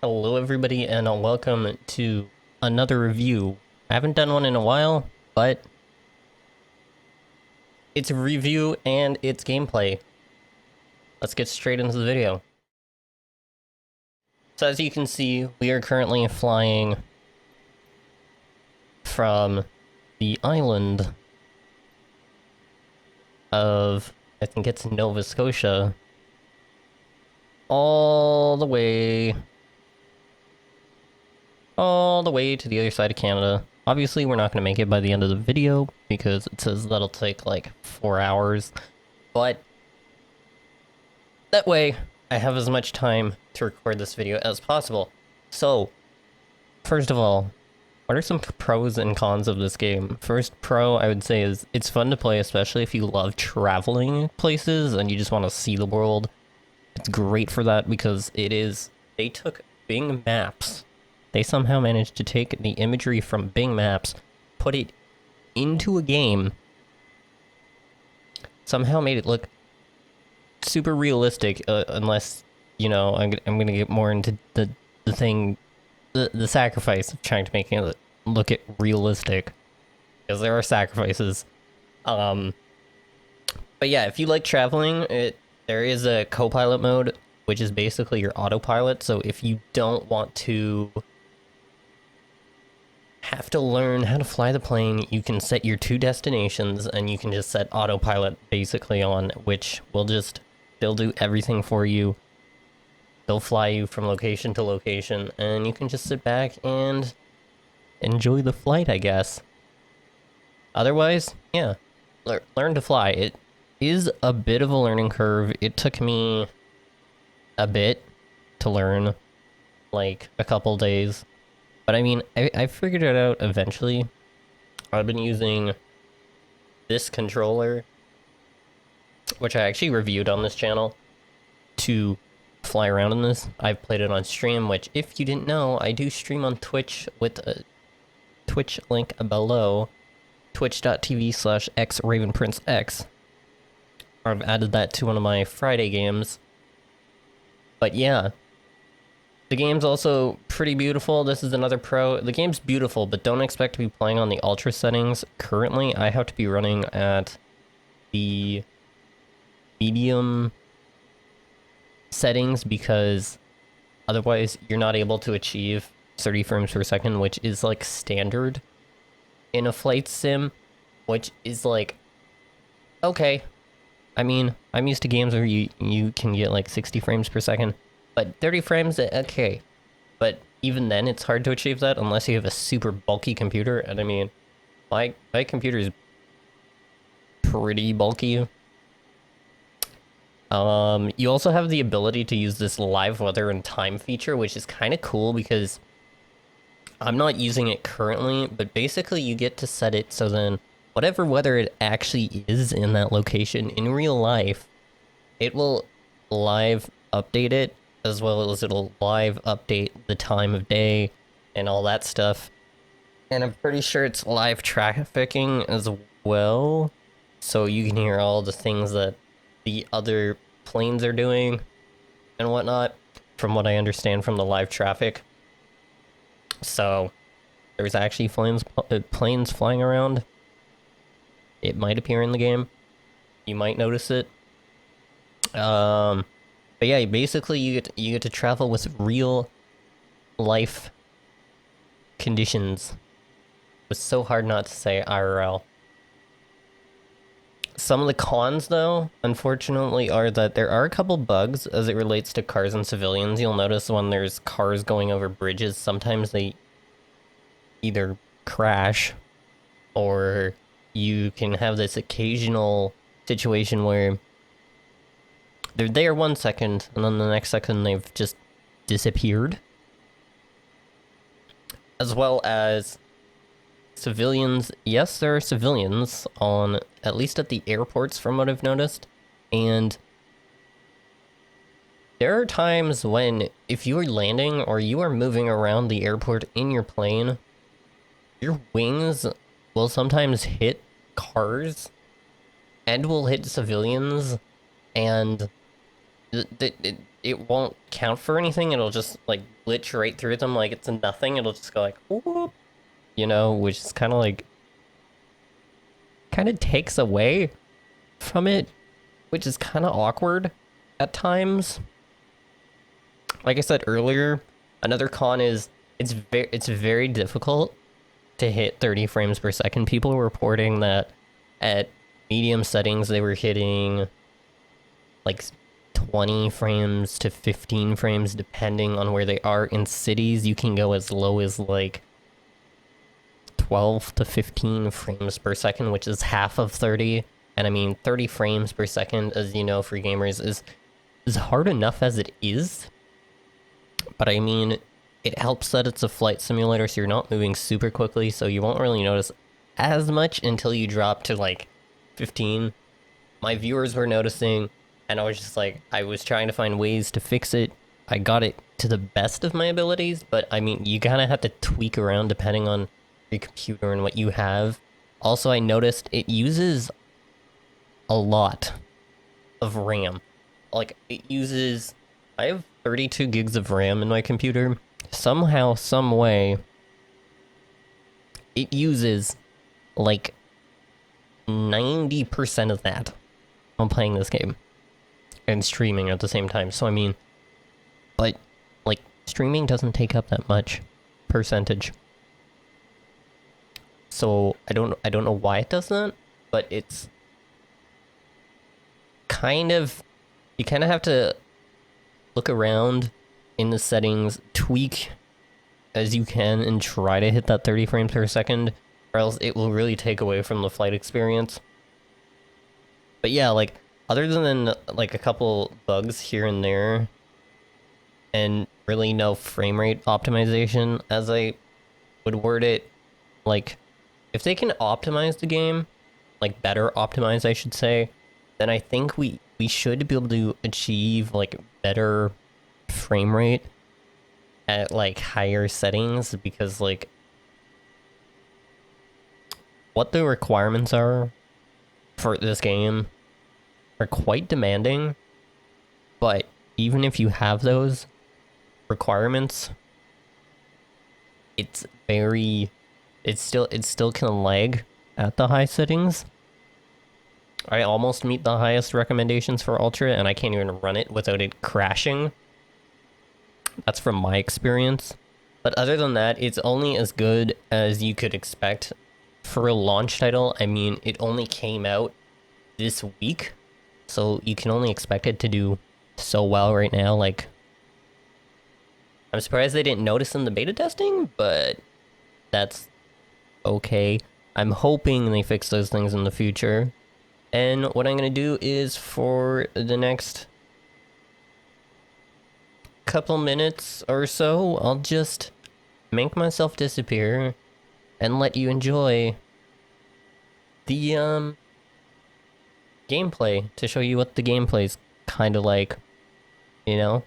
Hello, everybody, and welcome to another review. I haven't done one in a while, but it's a review and it's gameplay. Let's get straight into the video. So, as you can see, we are currently flying from the island of, I think it's Nova Scotia, all the way to the other side of Canada. Obviously, we're not going to make it by the end of the video because it says that'll take like 4 hours, but that way I have as much time to record this video as possible. So, first of all, what are some pros and cons of this game? First pro I would say is it's fun to play, especially if you love traveling places and you just want to see the world. It's great for that because they took Bing Maps. They somehow managed to take the imagery from Bing Maps, put it into a game, somehow made it look super realistic, unless, you know, I'm gonna get more into the sacrifice of trying to make it look it realistic. Because there are sacrifices. Um, but yeah, if you like traveling, there is a co-pilot mode, which is basically your autopilot, so if you don't want to have to learn how to fly the plane, you can set your two destinations and you can just set autopilot basically on, which will just, they'll do everything for you. They'll fly you from location to location and you can just sit back and enjoy the flight, I guess. Otherwise, yeah, learn to fly. It is a bit of a learning curve. It took me a bit to learn, like a couple days. But I mean, I figured it out eventually. I've been using this controller, which I actually reviewed on this channel, to fly around in this. I've played it on stream, which, if you didn't know, I do stream on Twitch with a Twitch link below, twitch.tv/xravenprincex. I've added that to one of my Friday games. But yeah, the game's also pretty beautiful. This is another pro. The game's beautiful, but don't expect to be playing on the ultra settings. Currently, I have to be running at the medium settings because otherwise you're not able to achieve 30 frames per second, which is like standard in a flight sim, which is like, okay. I mean, I'm used to games where you can get like 60 frames per second, but 30 frames, okay. But even then, it's hard to achieve that unless you have a super bulky computer. And I mean, my computer is pretty bulky. You also have the ability to use this live weather and time feature, which is kind of cool because I'm not using it currently, but basically you get to set it so then whatever weather it actually is in that location in real life, it will live update it, as well as it'll live update the time of day and all that stuff. And I'm pretty sure it's live trafficking as well, so you can hear all the things that the other planes are doing and whatnot, from what I understand from the live traffic. So there's actually planes flying around. It might appear in the game. You might notice it. But yeah, basically you get to travel with real life conditions. It was so hard not to say IRL. Some of the cons, though, unfortunately, are that there are a couple bugs as it relates to cars and civilians. You'll notice when there's cars going over bridges, sometimes they either crash or you can have this occasional situation where they're there 1 second and then the next second they've just disappeared. As well as civilians. Yes, there are civilians on, at least at the airports from what I've noticed, and there are times when if you are landing or you are moving around the airport in your plane, your wings will sometimes hit cars and will hit civilians, and it won't count for anything. It'll just like glitch right through them like it's nothing. It'll just go like whoop, which is kind of like takes away from it, which is kind of awkward at times. Like I said earlier, another con is it's very difficult to hit 30 frames per second. People were reporting that at medium settings they were hitting like 20 frames to 15 frames depending on where they are. In cities you can go as low as like 12 to 15 frames per second, which is half of 30. And I mean 30 frames per second, as you know, for gamers is hard enough as it is. But I mean, it helps that it's a flight simulator, so you're not moving super quickly, so you won't really notice as much until you drop to like 15. My viewers were noticing, and I was just like, I was trying to find ways to fix it. I got it to the best of my abilities, but I mean, you kind of have to tweak around depending on your computer and what you have. Also, I noticed it uses a lot of RAM. Like, it uses... I have 32 gigs of RAM in my computer. Somehow, some way, it uses like 90% of that on playing this game and streaming at the same time. So I mean, but like streaming doesn't take up that much percentage. So I don't know why it does that, but it's kind of, you kind of have to look around in the settings, tweak as you can, and try to hit that 30 frames per second, or else it will really take away from the flight experience. But yeah, like, other than like a couple bugs here and there, and really no frame rate optimization, as I would word it, like, if they can optimize the game, like better optimize, I should say, then I think we should be able to achieve like better frame rate at like higher settings, because like what the requirements are for this game are quite demanding. But even if you have those requirements, it's very, it still can lag at the high settings. I almost meet the highest recommendations for Ultra, and I can't even run it without it crashing. That's from my experience. But other than that, it's only as good as you could expect for a launch title. I mean, it only came out this week, so you can only expect it to do so well right now. Like, I'm surprised they didn't notice in the beta testing, but that's okay. I'm hoping they fix those things in the future. And what I'm going to do is, for the next couple minutes or so, I'll just make myself disappear and let you enjoy the gameplay, to show you what the gameplay's kind of like, you know?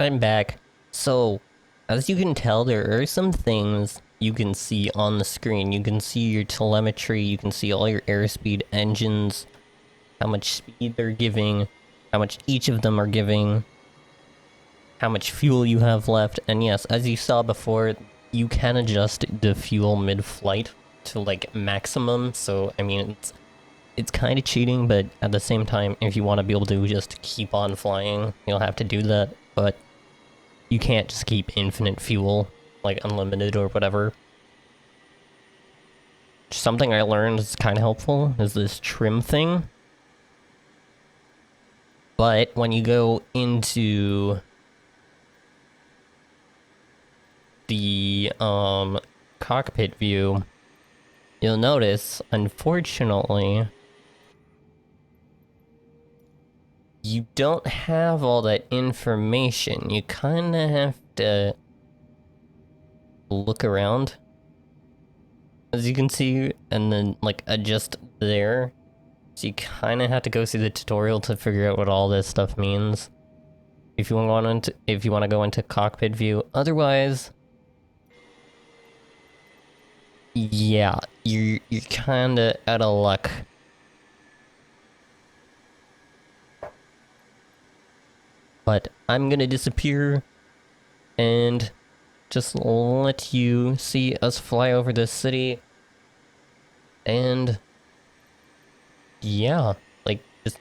I'm back. So, as you can tell, there are some things you can see on the screen. You can see your telemetry, you can see all your airspeed engines, how much speed they're giving, how much each of them are giving, how much fuel you have left, and yes, as you saw before, you can adjust the fuel mid-flight to, like, maximum, so, I mean, it's kind of cheating, but at the same time, if you want to be able to just keep on flying, you'll have to do that, but you can't just keep infinite fuel, like unlimited or whatever. Something I learned is kind of helpful is this trim thing. But when you go into the cockpit view, you'll notice, unfortunately, you don't have all that information. You kind of have to look around, as you can see, and then, like, adjust there. So you kind of have to go through the tutorial to figure out what all this stuff means. If you want to go into cockpit view. Otherwise, yeah, you're kind of out of luck. But I'm gonna disappear and just let you see us fly over this city. And yeah, like, just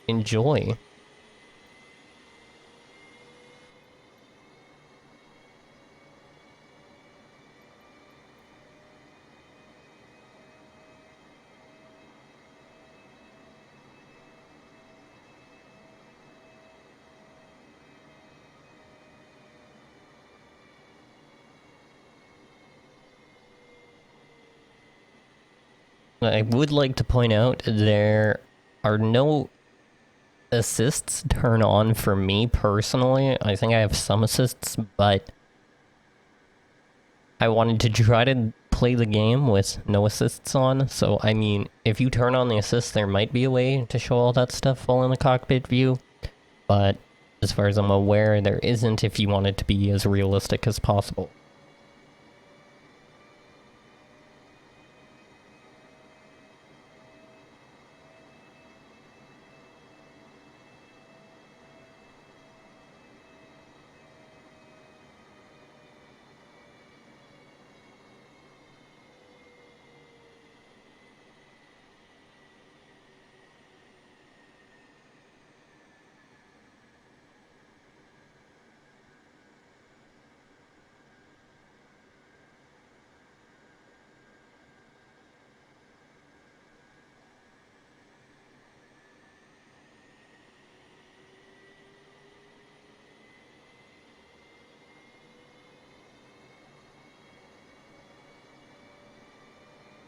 enjoy. I would like to point out there are no assists turn on for me personally. I think I have some assists, but I wanted to try to play the game with no assists on. So, I mean, if you turn on the assists, there might be a way to show all that stuff all in the cockpit view. But as far as I'm aware, there isn't if you want it to be as realistic as possible.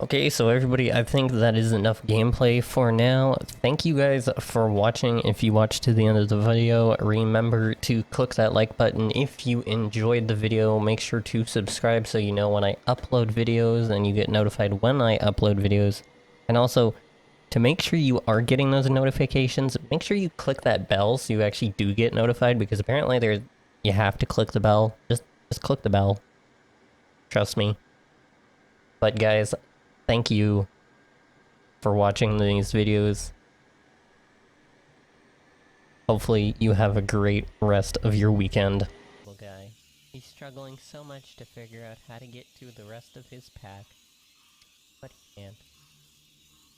Okay, so everybody, I think that is enough gameplay for now. Thank you guys for watching. If you watched to the end of the video, remember to click that like button. If you enjoyed the video, make sure to subscribe so you know when I upload videos and you get notified when I upload videos. And also, to make sure you are getting those notifications, make sure you click that bell so you actually do get notified, because apparently you have to click the bell. Just click the bell. Trust me. But guys, thank you for watching these videos. Hopefully you have a great rest of your weekend. Little guy, he's struggling so much to figure out how to get to the rest of his pack, but he can't.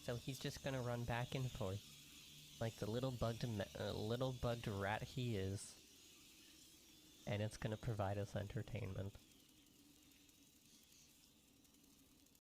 So he's just gonna run back and forth, like the little bugged rat he is, and it's gonna provide us entertainment.